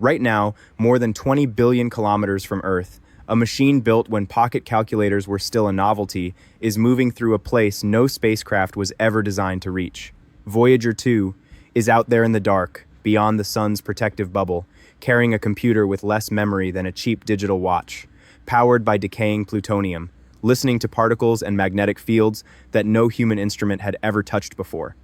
Right now, more than 20 billion kilometers from Earth, a machine built when pocket calculators were still a novelty is moving through a place no spacecraft was ever designed to reach. Voyager 2 is out there in the dark, beyond the sun's protective bubble, carrying a computer with less memory than a cheap digital watch, powered by decaying plutonium, listening to particles and magnetic fields that no human instrument had ever touched before.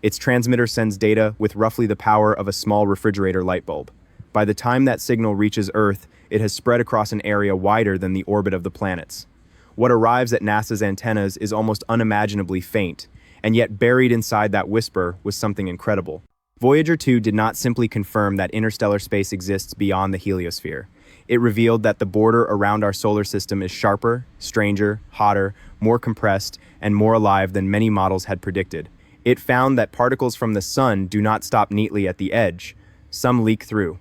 Its transmitter sends data with roughly the power of a small refrigerator light bulb. By the time that signal reaches Earth, it has spread across an area wider than the orbit of the planets. What arrives at NASA's antennas is almost unimaginably faint, and yet buried inside that whisper was something incredible. Voyager 2 did not simply confirm that interstellar space exists beyond the heliosphere. It revealed that the border around our solar system is sharper, stranger, hotter, more compressed, and more alive than many models had predicted. It found that particles from the sun do not stop neatly at the edge. Some leak through.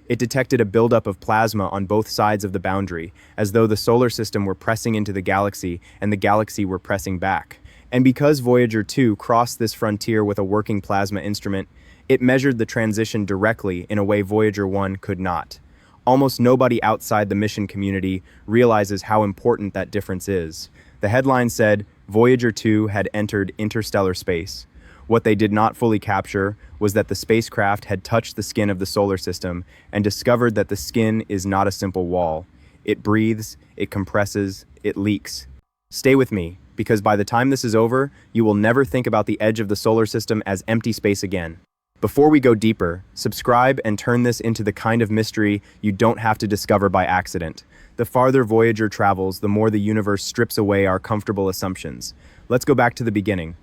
It detected a buildup of plasma on both sides of the boundary, as though the solar system were pressing into the galaxy and the galaxy were pressing back. And because Voyager 2 crossed this frontier with a working plasma instrument, it measured the transition directly in a way Voyager 1 could not. Almost nobody outside the mission community realizes how important that difference is. The headline said, Voyager 2 had entered interstellar space. What they did not fully capture was that the spacecraft had touched the skin of the solar system and discovered that the skin is not a simple wall. It breathes, it compresses, it leaks. Stay with me, because by the time this is over, you will never think about the edge of the solar system as empty space again. Before we go deeper, subscribe and turn this into the kind of mystery you don't have to discover by accident. The farther Voyager travels, the more the universe strips away our comfortable assumptions. Let's go back to the beginning.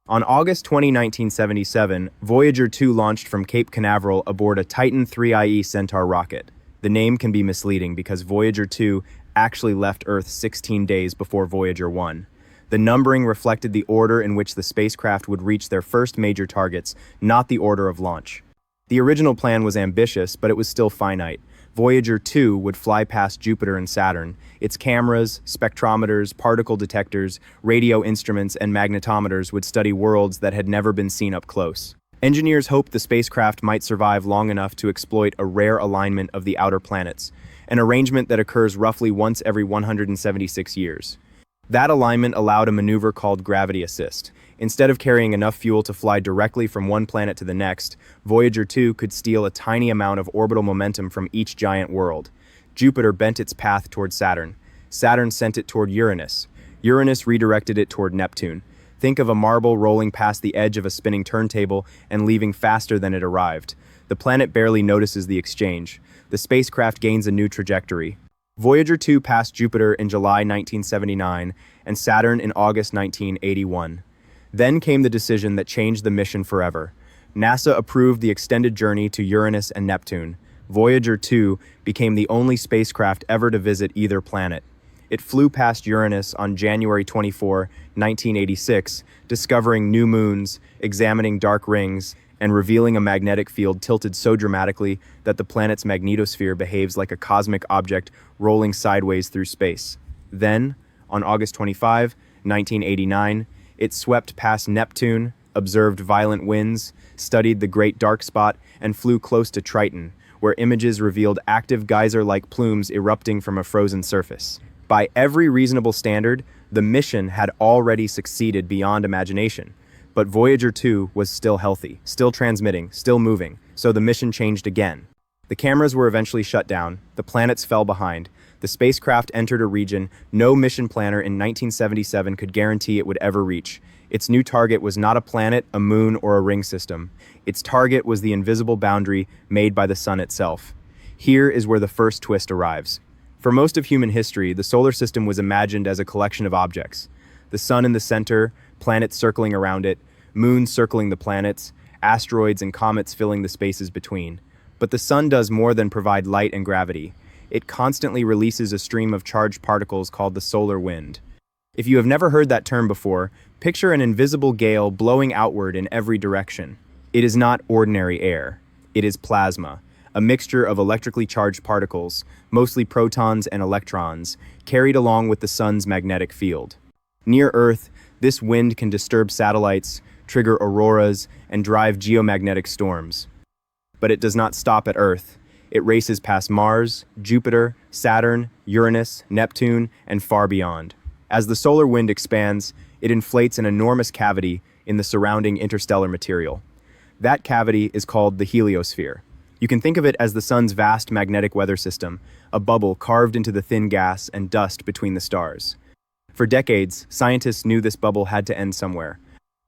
On August 20, 1977, Voyager 2 launched from Cape Canaveral aboard a Titan IIIe Centaur rocket. The name can be misleading because Voyager 2 actually left Earth 16 days before Voyager 1. The numbering reflected the order in which the spacecraft would reach their first major targets, not the order of launch. The original plan was ambitious, but it was still finite. Voyager 2 would fly past Jupiter and Saturn. Its cameras, spectrometers, particle detectors, radio instruments, and magnetometers would study worlds that had never been seen up close. Engineers hoped the spacecraft might survive long enough to exploit a rare alignment of the outer planets, an arrangement that occurs roughly once every 176 years. That alignment allowed a maneuver called gravity assist. Instead of carrying enough fuel to fly directly from one planet to the next, Voyager 2 could steal a tiny amount of orbital momentum from each giant world. Jupiter bent its path toward Saturn. Saturn sent it toward Uranus. Uranus redirected it toward Neptune. Think of a marble rolling past the edge of a spinning turntable and leaving faster than it arrived. The planet barely notices the exchange. The spacecraft gains a new trajectory. Voyager 2 passed Jupiter in July 1979 and Saturn in August 1981. Then came the decision that changed the mission forever. NASA approved the extended journey to Uranus and Neptune. Voyager 2 became the only spacecraft ever to visit either planet. It flew past Uranus on January 24, 1986, discovering new moons, examining dark rings, and revealing a magnetic field tilted so dramatically that the planet's magnetosphere behaves like a cosmic object rolling sideways through space. Then, on August 25, 1989, it swept past Neptune, observed violent winds, studied the Great Dark Spot, and flew close to Triton, where images revealed active geyser-like plumes erupting from a frozen surface. By every reasonable standard, the mission had already succeeded beyond imagination. But Voyager 2 was still healthy, still transmitting, still moving, so the mission changed again. The cameras were eventually shut down, the planets fell behind, the spacecraft entered a region no mission planner in 1977 could guarantee it would ever reach. Its new target was not a planet, a moon, or a ring system. Its target was the invisible boundary made by the sun itself. Here is where the first twist arrives. For most of human history, the solar system was imagined as a collection of objects. The sun in the center, planets circling around it, moons circling the planets, asteroids and comets filling the spaces between. But the sun does more than provide light and gravity. It constantly releases a stream of charged particles called the solar wind. If you have never heard that term before, picture an invisible gale blowing outward in every direction. It is not ordinary air. It is plasma, a mixture of electrically charged particles, mostly protons and electrons, carried along with the sun's magnetic field. Near Earth, this wind can disturb satellites, trigger auroras, and drive geomagnetic storms. But it does not stop at Earth. It races past Mars, Jupiter, Saturn, Uranus, Neptune, and far beyond. As the solar wind expands, it inflates an enormous cavity in the surrounding interstellar material. That cavity is called the heliosphere. You can think of it as the sun's vast magnetic weather system, a bubble carved into the thin gas and dust between the stars. For decades, scientists knew this bubble had to end somewhere.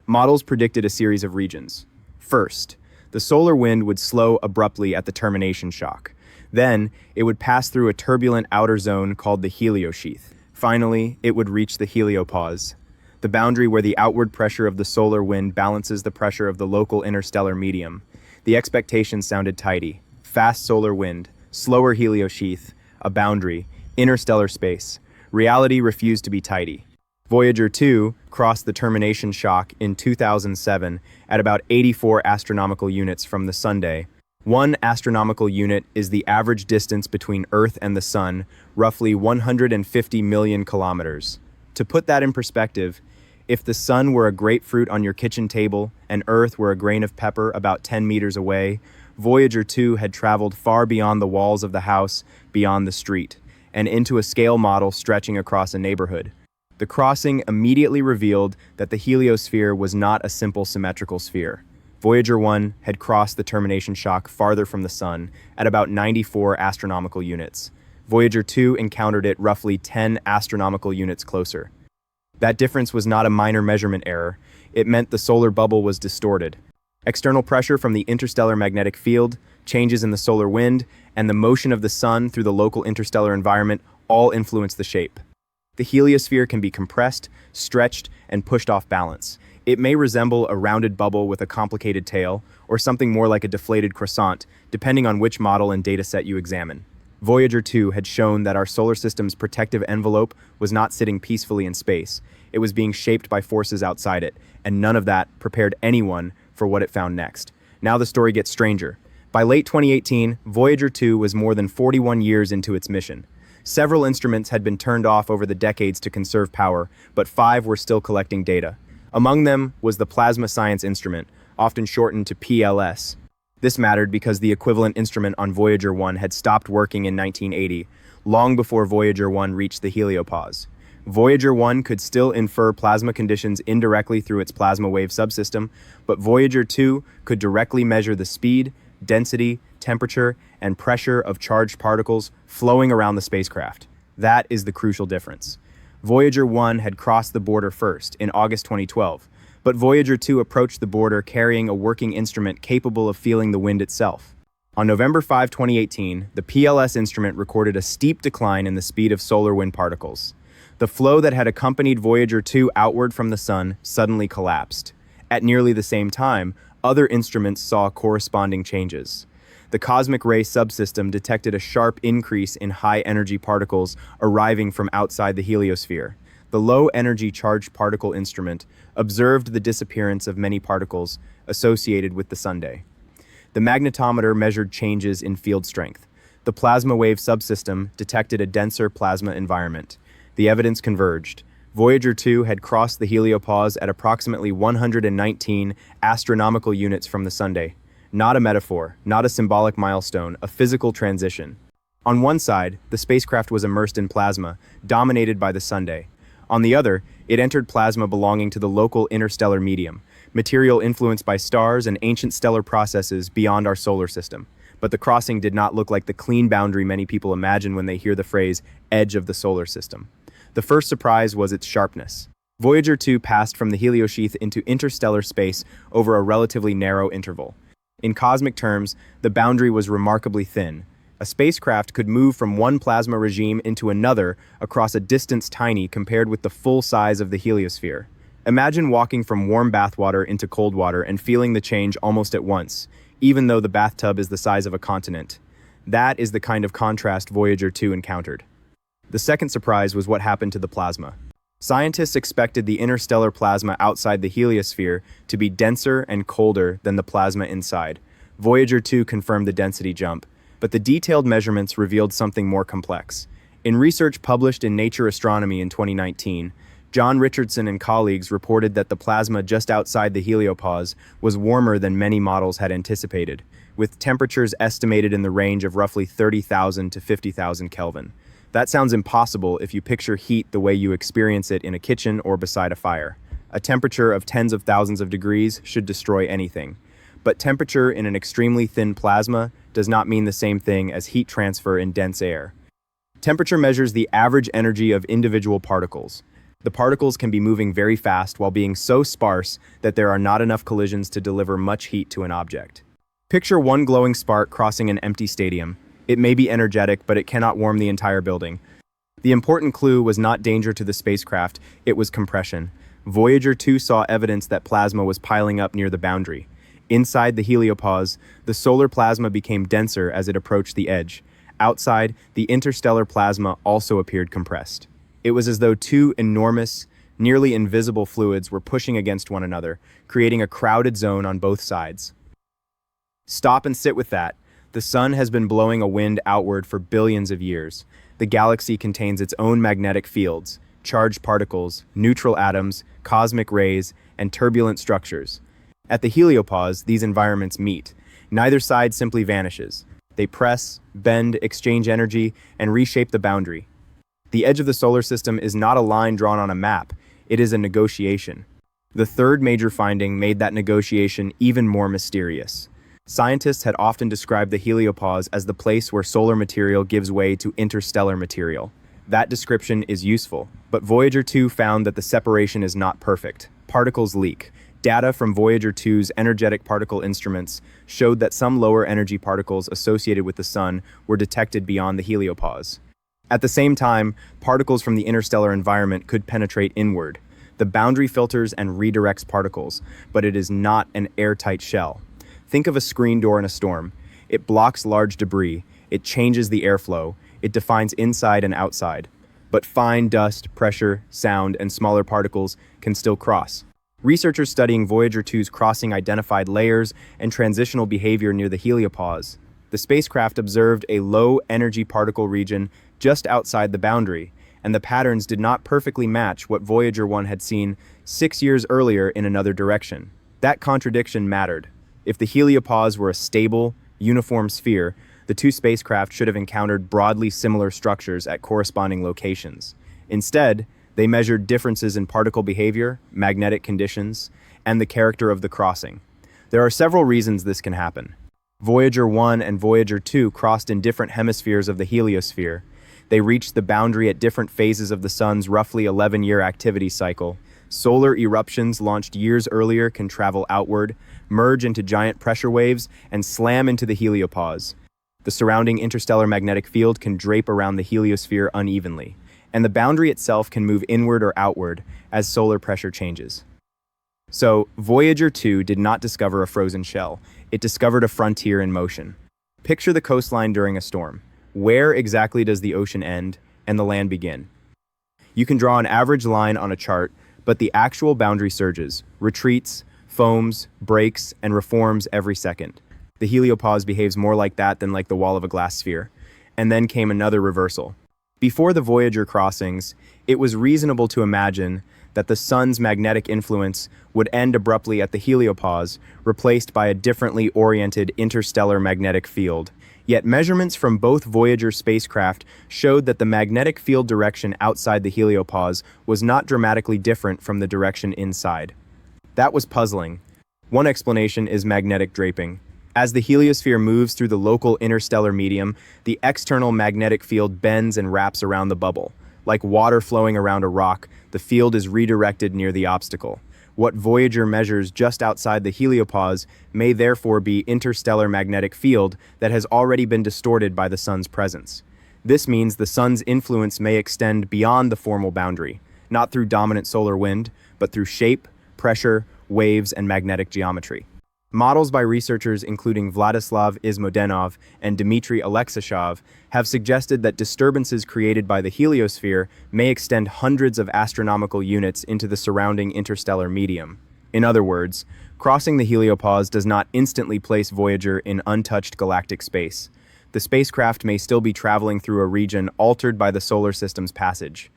Models predicted a series of regions. First, the solar wind would slow abruptly at the termination shock. Then, it would pass through a turbulent outer zone called the heliosheath. Finally, it would reach the heliopause, the boundary where the outward pressure of the solar wind balances the pressure of the local interstellar medium. The expectations sounded tidy. Fast solar wind, slower heliosheath, a boundary, interstellar space. Reality refused to be tidy. Voyager 2 crossed the termination shock in 2007 at about 84 astronomical units from the Sunday. 1 astronomical unit is the average distance between Earth and the Sun, roughly 150 million kilometers. To put that in perspective, if the Sun were a grapefruit on your kitchen table and Earth were a grain of pepper about 10 meters away, Voyager 2 had traveled far beyond the walls of the house, beyond the street, and into a scale model stretching across a neighborhood. The crossing immediately revealed that the heliosphere was not a simple symmetrical sphere. Voyager 1 had crossed the termination shock farther from the Sun at about 94 astronomical units. Voyager 2 encountered it roughly 10 astronomical units closer. That difference was not a minor measurement error. It meant the solar bubble was distorted. External pressure from the interstellar magnetic field, changes in the solar wind, and the motion of the Sun through the local interstellar environment all influence the shape. The heliosphere can be compressed, stretched, and pushed off balance. It may resemble a rounded bubble with a complicated tail, or something more like a deflated croissant, depending on which model and dataset you examine. Voyager 2 had shown that our solar system's protective envelope was not sitting peacefully in space. It was being shaped by forces outside it, and none of that prepared anyone for what it found next. Now the story gets stranger. By late 2018, Voyager 2 was more than 41 years into its mission. Several instruments had been turned off over the decades to conserve power, but 5 were still collecting data. Among them was the Plasma Science Instrument, often shortened to PLS. This mattered because the equivalent instrument on Voyager 1 had stopped working in 1980, long before Voyager 1 reached the heliopause. Voyager 1 could still infer plasma conditions indirectly through its plasma wave subsystem, but Voyager 2 could directly measure the speed, density, temperature, and pressure of charged particles flowing around the spacecraft. That is the crucial difference. Voyager 1 had crossed the border first, in August 2012, but Voyager 2 approached the border carrying a working instrument capable of feeling the wind itself. On November 5, 2018, the PLS instrument recorded a steep decline in the speed of solar wind particles. The flow that had accompanied Voyager 2 outward from the Sun suddenly collapsed. At nearly the same time, other instruments saw corresponding changes. The cosmic ray subsystem detected a sharp increase in high-energy particles arriving from outside the heliosphere. The low-energy charged particle instrument observed the disappearance of many particles associated with the Sunday. The magnetometer measured changes in field strength. The plasma wave subsystem detected a denser plasma environment. The evidence converged. Voyager 2 had crossed the heliopause at approximately 119 astronomical units from the Sunday. Not a metaphor, not a symbolic milestone, a physical transition. On one side, the spacecraft was immersed in plasma, dominated by the Sunday. On the other, it entered plasma belonging to the local interstellar medium, material influenced by stars and ancient stellar processes beyond our solar system. But the crossing did not look like the clean boundary many people imagine when they hear the phrase, edge of the solar system. The first surprise was its sharpness. Voyager 2 passed from the heliosheath into interstellar space over a relatively narrow interval. In cosmic terms, the boundary was remarkably thin. A spacecraft could move from one plasma regime into another across a distance tiny compared with the full size of the heliosphere. Imagine walking from warm bathwater into cold water and feeling the change almost at once, even though the bathtub is the size of a continent. That is the kind of contrast Voyager 2 encountered. The second surprise was what happened to the plasma. Scientists expected the interstellar plasma outside the heliosphere to be denser and colder than the plasma inside. Voyager 2 confirmed the density jump, but the detailed measurements revealed something more complex. In research published in Nature Astronomy in 2019, John Richardson and colleagues reported that the plasma just outside the heliopause was warmer than many models had anticipated. with temperatures estimated in the range of roughly 30,000 to 50,000 Kelvin. That sounds impossible if you picture heat the way you experience it in a kitchen or beside a fire. A temperature of tens of thousands of degrees should destroy anything. But temperature in an extremely thin plasma does not mean the same thing as heat transfer in dense air. Temperature measures the average energy of individual particles. The particles can be moving very fast while being so sparse that there are not enough collisions to deliver much heat to an object. Picture one glowing spark crossing an empty stadium. It may be energetic, but it cannot warm the entire building. The important clue was not danger to the spacecraft, it was compression. Voyager 2 saw evidence that plasma was piling up near the boundary. Inside the heliopause, the solar plasma became denser as it approached the edge. Outside, the interstellar plasma also appeared compressed. It was as though two enormous, nearly invisible fluids were pushing against one another, creating a crowded zone on both sides. Stop and sit with that. The sun has been blowing a wind outward for billions of years. The galaxy contains its own magnetic fields, charged particles, neutral atoms, cosmic rays, and turbulent structures. At the heliopause, these environments meet. Neither side simply vanishes. They press, bend, exchange energy, and reshape the boundary. The edge of the solar system is not a line drawn on a map, it is a negotiation. The third major finding made that negotiation even more mysterious. Scientists had often described the heliopause as the place where solar material gives way to interstellar material. That description is useful, but Voyager 2 found that the separation is not perfect. Particles leak. Data from Voyager 2's energetic particle instruments showed that some lower energy particles associated with the sun were detected beyond the heliopause. At the same time, particles from the interstellar environment could penetrate inward. The boundary filters and redirects particles, but it is not an airtight shell. Think of a screen door in a storm. It blocks large debris, it changes the airflow, it defines inside and outside. But fine dust, pressure, sound, and smaller particles can still cross. Researchers studying Voyager 2's crossing identified layers and transitional behavior near the heliopause. The spacecraft observed a low-energy particle region just outside the boundary, and the patterns did not perfectly match what Voyager 1 had seen 6 years earlier in another direction. That contradiction mattered. If the heliopause were a stable, uniform sphere, the two spacecraft should have encountered broadly similar structures at corresponding locations. Instead, they measured differences in particle behavior, magnetic conditions, and the character of the crossing. There are several reasons this can happen. Voyager 1 and Voyager 2 crossed in different hemispheres of the heliosphere. They reached the boundary at different phases of the sun's roughly 11-year activity cycle. Solar eruptions launched years earlier can travel outward, merge into giant pressure waves, and slam into the heliopause. The surrounding interstellar magnetic field can drape around the heliosphere unevenly, and the boundary itself can move inward or outward as solar pressure changes. So, Voyager 2 did not discover a frozen shell. It discovered a frontier in motion. Picture the coastline during a storm. Where exactly does the ocean end and the land begin? You can draw an average line on a chart, but the actual boundary surges, retreats, foams, breaks, and reforms every second. The heliopause behaves more like that than like the wall of a glass sphere. And then came another reversal. Before the Voyager crossings, it was reasonable to imagine that the sun's magnetic influence would end abruptly at the heliopause, replaced by a differently oriented interstellar magnetic field. Yet measurements from both Voyager spacecraft showed that the magnetic field direction outside the heliopause was not dramatically different from the direction inside. That was puzzling. One explanation is magnetic draping. As the heliosphere moves through the local interstellar medium, the external magnetic field bends and wraps around the bubble. Like water flowing around a rock, the field is redirected near the obstacle. What Voyager measures just outside the heliopause may therefore be interstellar magnetic field that has already been distorted by the sun's presence. This means the sun's influence may extend beyond the formal boundary, not through dominant solar wind, but through shape, pressure, waves, and magnetic geometry. Models by researchers including Vladislav Ismodenov and Dmitry Alexashov have suggested that disturbances created by the heliosphere may extend hundreds of astronomical units into the surrounding interstellar medium. In other words, crossing the heliopause does not instantly place Voyager in untouched galactic space. The spacecraft may still be traveling through a region altered by the solar system's passage.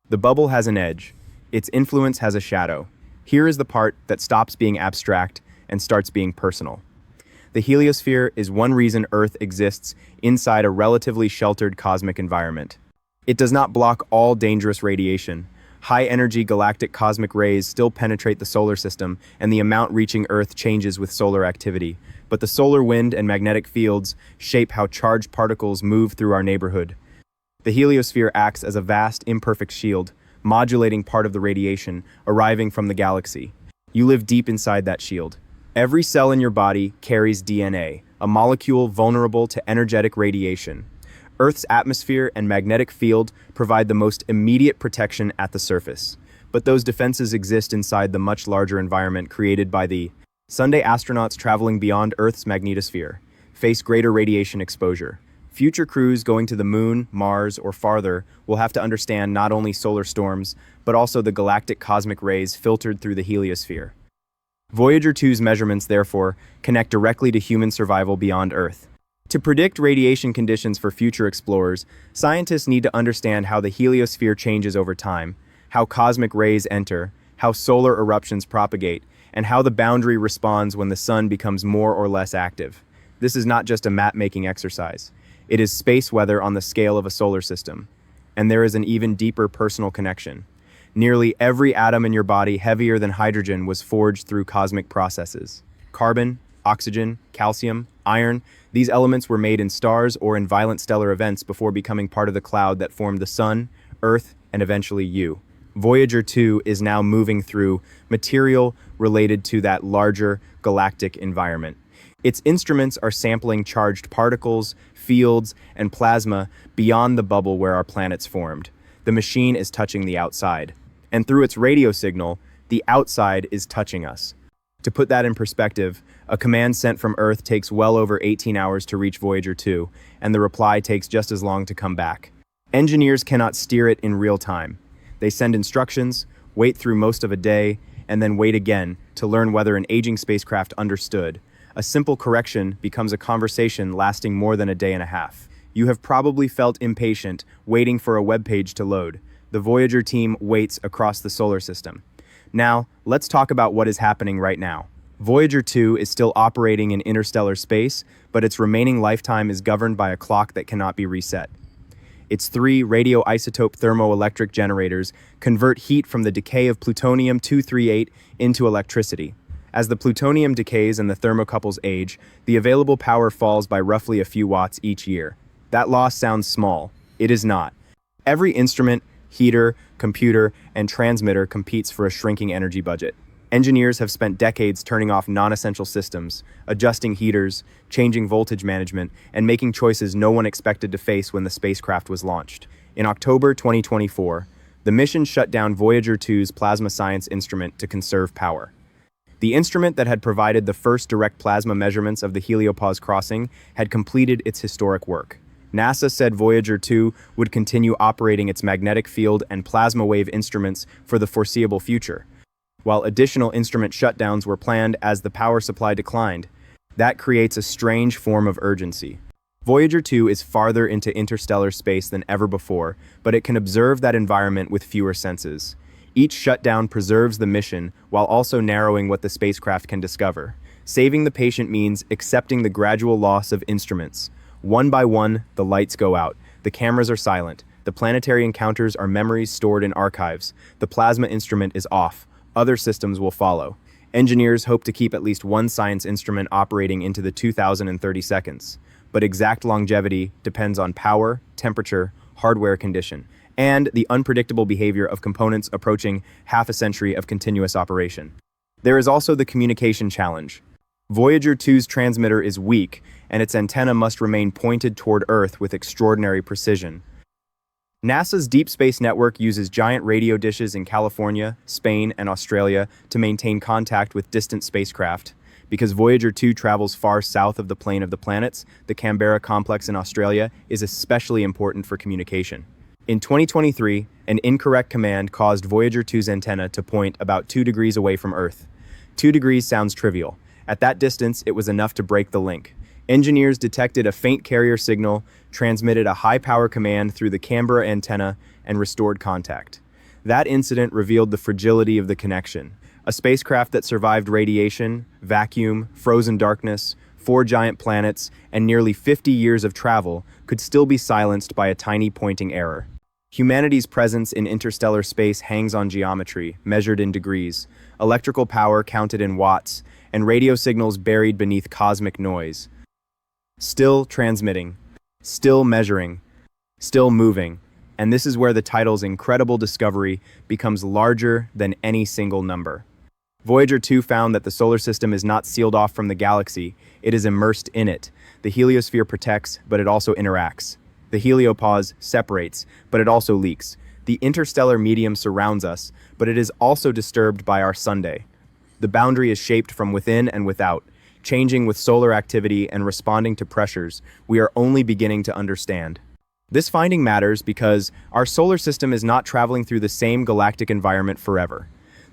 The bubble has an edge. Its influence has a shadow. Here is the part that stops being abstract and starts being personal. The heliosphere is one reason Earth exists inside a relatively sheltered cosmic environment. It does not block all dangerous radiation. High-energy galactic cosmic rays still penetrate the solar system, and the amount reaching Earth changes with solar activity. But the solar wind and magnetic fields shape how charged particles move through our neighborhood. The heliosphere acts as a vast, imperfect shield, modulating part of the radiation arriving from the galaxy. You live deep inside that shield. Every cell in your body carries DNA, a molecule vulnerable to energetic radiation. Earth's atmosphere and magnetic field provide the most immediate protection at the surface. But those defenses exist inside the much larger environment created by the Sunday astronauts traveling beyond Earth's magnetosphere face greater radiation exposure. Future crews going to the Moon, Mars, or farther will have to understand not only solar storms, but also the galactic cosmic rays filtered through the heliosphere. Voyager 2's measurements, therefore, connect directly to human survival beyond Earth. To predict radiation conditions for future explorers, scientists need to understand how the heliosphere changes over time, how cosmic rays enter, how solar eruptions propagate, and how the boundary responds when the sun becomes more or less active. This is not just a map-making exercise. It is space weather on the scale of a solar system. And there is an even deeper personal connection. Nearly every atom in your body heavier than hydrogen was forged through cosmic processes. Carbon, oxygen, calcium, iron, these elements were made in stars or in violent stellar events before becoming part of the cloud that formed the Sun, Earth, and eventually you. Voyager 2 is now moving through material related to that larger galactic environment. Its instruments are sampling charged particles, fields, and plasma beyond the bubble where our planets formed. The machine is touching the outside. And through its radio signal, the outside is touching us. To put that in perspective, a command sent from Earth takes well over 18 hours to reach Voyager 2, and the reply takes just as long to come back. Engineers cannot steer it in real time. They send instructions, wait through most of a day, and then wait again to learn whether an aging spacecraft understood. A simple correction becomes a conversation lasting more than a day and a half. You have probably felt impatient, waiting for a web page to load. The Voyager team waits across the solar system. Now, let's talk about what is happening right now. Voyager 2 is still operating in interstellar space, but its remaining lifetime is governed by a clock that cannot be reset. Its 3 radioisotope thermoelectric generators convert heat from the decay of plutonium-238 into electricity. As the plutonium decays and the thermocouples age, the available power falls by roughly a few watts each year. That loss sounds small. It is not. Every instrument, heater, computer, and transmitter competes for a shrinking energy budget. Engineers have spent decades turning off non-essential systems, adjusting heaters, changing voltage management, and making choices no one expected to face when the spacecraft was launched. In October 2024, the mission shut down Voyager 2's plasma science instrument to conserve power. The instrument that had provided the first direct plasma measurements of the heliopause crossing had completed its historic work. NASA said Voyager 2 would continue operating its magnetic field and plasma wave instruments for the foreseeable future, while additional instrument shutdowns were planned as the power supply declined. That creates a strange form of urgency. Voyager 2 is farther into interstellar space than ever before, but it can observe that environment with fewer senses. Each shutdown preserves the mission while also narrowing what the spacecraft can discover. Saving the patient means accepting the gradual loss of instruments. One by one, the lights go out. The cameras are silent. The planetary encounters are memories stored in archives. The plasma instrument is off. Other systems will follow. Engineers hope to keep at least one science instrument operating into the 2030 seconds. But exact longevity depends on power, temperature, hardware condition, and the unpredictable behavior of components approaching half a century of continuous operation. There is also the communication challenge. Voyager 2's transmitter is weak, and its antenna must remain pointed toward Earth with extraordinary precision. NASA's Deep Space Network uses giant radio dishes in California, Spain, and Australia to maintain contact with distant spacecraft. Because Voyager 2 travels far south of the plane of the planets, the Canberra complex in Australia is especially important for communication. In 2023, an incorrect command caused Voyager 2's antenna to point about 2 degrees away from Earth. 2 degrees sounds trivial. At that distance, it was enough to break the link. Engineers detected a faint carrier signal, transmitted a high-power command through the Canberra antenna, and restored contact. That incident revealed the fragility of the connection. A spacecraft that survived radiation, vacuum, frozen darkness, 4 giant planets, and nearly 50 years of travel could still be silenced by a tiny pointing error. Humanity's presence in interstellar space hangs on geometry, measured in degrees, electrical power counted in watts, and radio signals buried beneath cosmic noise. Still transmitting, still measuring, still moving, and this is where the title's incredible discovery becomes larger than any single number. Voyager 2 found that the solar system is not sealed off from the galaxy, it is immersed in it. The heliosphere protects, but it also interacts. The heliopause separates, but it also leaks. The interstellar medium surrounds us, but it is also disturbed by our Sunday. The boundary is shaped from within and without, changing with solar activity and responding to pressures we are only beginning to understand. This finding matters because our solar system is not traveling through the same galactic environment forever.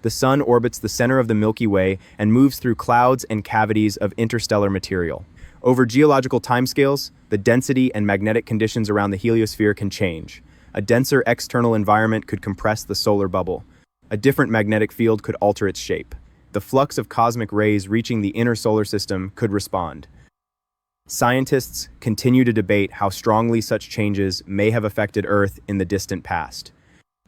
The Sun orbits the center of the Milky Way and moves through clouds and cavities of interstellar material. Over geological timescales, the density and magnetic conditions around the heliosphere can change. A denser external environment could compress the solar bubble. A different magnetic field could alter its shape. The flux of cosmic rays reaching the inner solar system could respond. Scientists continue to debate how strongly such changes may have affected Earth in the distant past.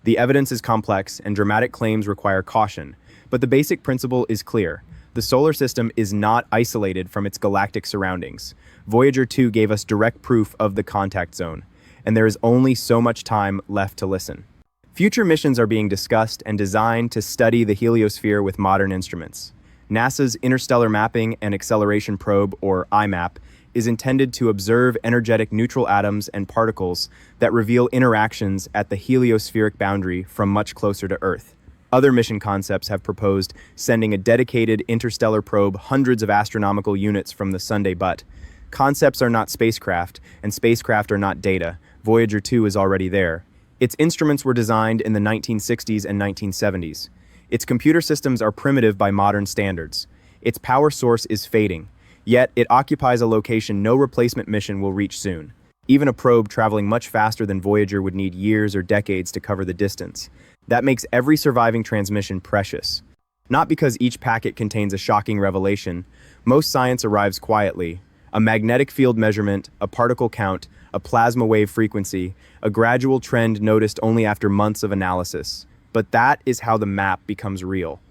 The evidence is complex and dramatic claims require caution, but the basic principle is clear. The solar system is not isolated from its galactic surroundings. Voyager 2 gave us direct proof of the contact zone, and there is only so much time left to listen. Future missions are being discussed and designed to study the heliosphere with modern instruments. NASA's Interstellar Mapping and Acceleration Probe, or IMAP, is intended to observe energetic neutral atoms and particles that reveal interactions at the heliospheric boundary from much closer to Earth. Other mission concepts have proposed sending a dedicated interstellar probe hundreds of astronomical units from the Sunday butt. Concepts are not spacecraft, and spacecraft are not data. Voyager 2 is already there. Its instruments were designed in the 1960s and 1970s. Its computer systems are primitive by modern standards. Its power source is fading. Yet, it occupies a location no replacement mission will reach soon. Even a probe traveling much faster than Voyager would need years or decades to cover the distance. That makes every surviving transmission precious. Not because each packet contains a shocking revelation. Most science arrives quietly. A magnetic field measurement, a particle count, a plasma wave frequency, a gradual trend noticed only after months of analysis. But that is how the map becomes real.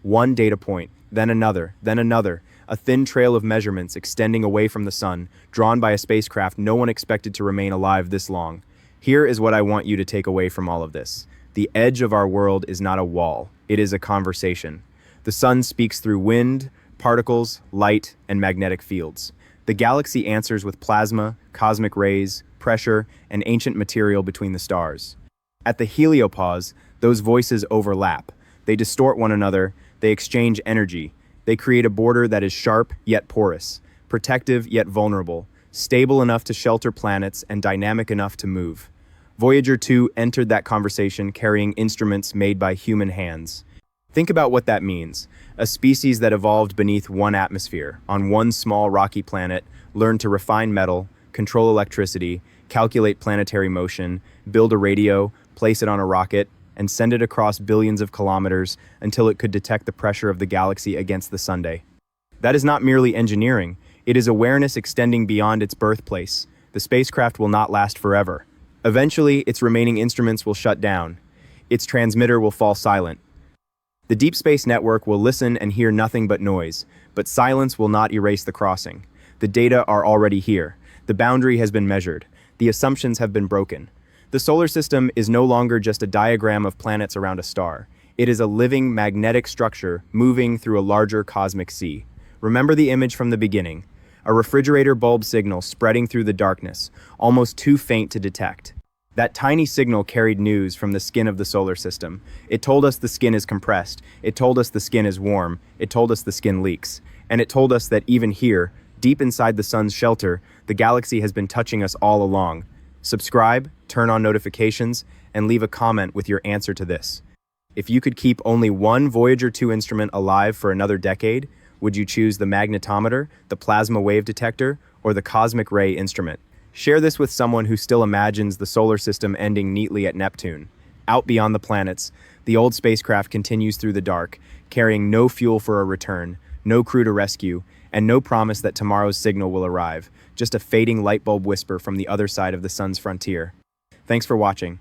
One data point, then another, a thin trail of measurements extending away from the sun, drawn by a spacecraft no one expected to remain alive this long. Here is what I want you to take away from all of this. The edge of our world is not a wall, it is a conversation. The sun speaks through wind, particles, light, and magnetic fields. The galaxy answers with plasma, cosmic rays, pressure, and ancient material between the stars. At the heliopause, those voices overlap. They distort one another, they exchange energy. They create a border that is sharp yet porous, protective yet vulnerable, stable enough to shelter planets and dynamic enough to move. Voyager 2 entered that conversation carrying instruments made by human hands. Think about what that means. A species that evolved beneath one atmosphere, on one small rocky planet, learned to refine metal, control electricity, calculate planetary motion, build a radio, place it on a rocket, and send it across billions of kilometers until it could detect the pressure of the galaxy against the Sunday. That is not merely engineering, it is awareness extending beyond its birthplace. The spacecraft will not last forever. Eventually, its remaining instruments will shut down. Its transmitter will fall silent. The Deep Space Network will listen and hear nothing but noise, but silence will not erase the crossing. The data are already here. The boundary has been measured. The assumptions have been broken. The solar system is no longer just a diagram of planets around a star. It is a living magnetic structure moving through a larger cosmic sea. Remember the image from the beginning. A refrigerator bulb signal spreading through the darkness, almost too faint to detect. That tiny signal carried news from the skin of the solar system. It told us the skin is compressed. It told us the skin is warm. It told us the skin leaks. And it told us that even here, deep inside the sun's shelter, the galaxy has been touching us all along. Subscribe, turn on notifications, and leave a comment with your answer to this. If you could keep only one Voyager 2 instrument alive for another decade, would you choose the magnetometer, the plasma wave detector, or the cosmic ray instrument? Share this with someone who still imagines the solar system ending neatly at Neptune. Out beyond the planets, the old spacecraft continues through the dark, carrying no fuel for a return, no crew to rescue, and no promise that tomorrow's signal will arrive, just a fading light bulb whisper from the other side of the sun's frontier. Thanks for watching.